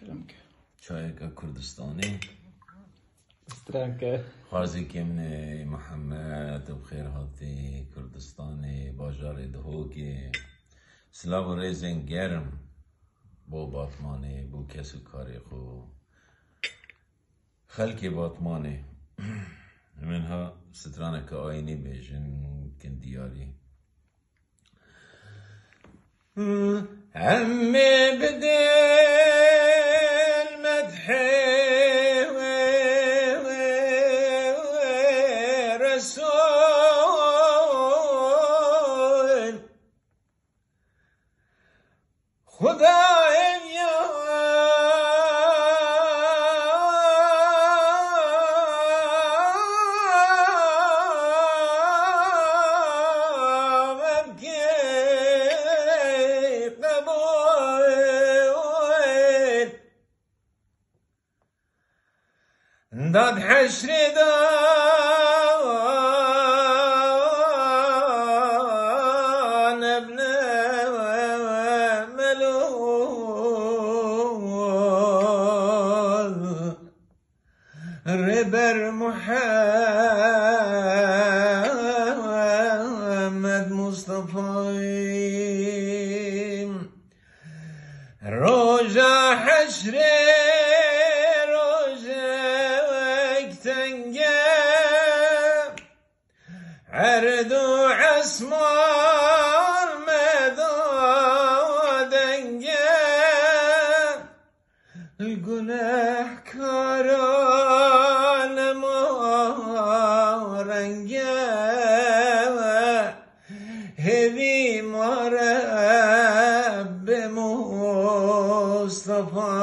كلامك شايك كردستاني استرانك خازي من محمد بخير هاتي كردستاني باجار دهوكي سلاو ريزن گرم بو باطماني بو كسو كاريخو خلقي باطماني منها سترانك آيني بيجن كن دياري عمي بدل مدحي رسول خدايم يا داد حشر دان ابن ملول ربر محمد مصطفى روجا حشر عردو عسمار مدودنجا الجناح كاران مارنجا هذي مرب مصطفى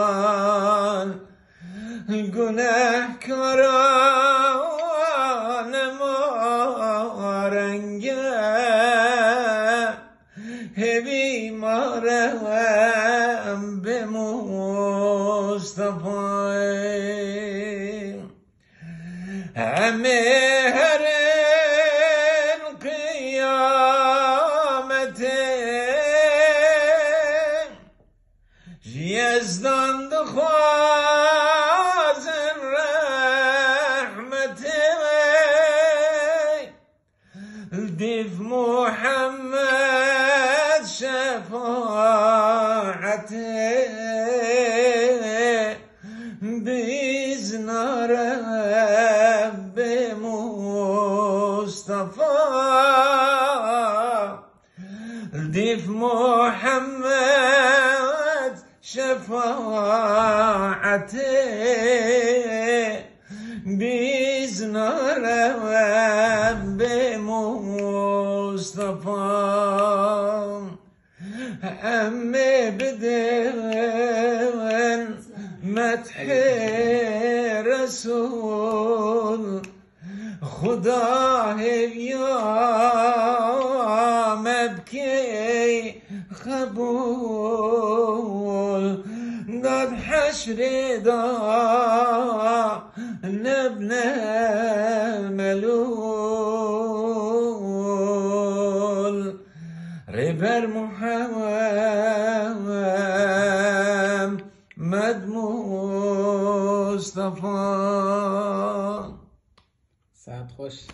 الجناح كاران هبي مرهم بمصطفى عمهر القيامة يزدان دخواز الرحمة دف محمد شفاعته بإذن رب مصطفى دف محمد شفاعته بإذن رب مصطفى أمي بدون مدح رسول خدا يا مبكي قبول داد حشر دا نبنى ملول ربر محمد مصطفى ساعت خوش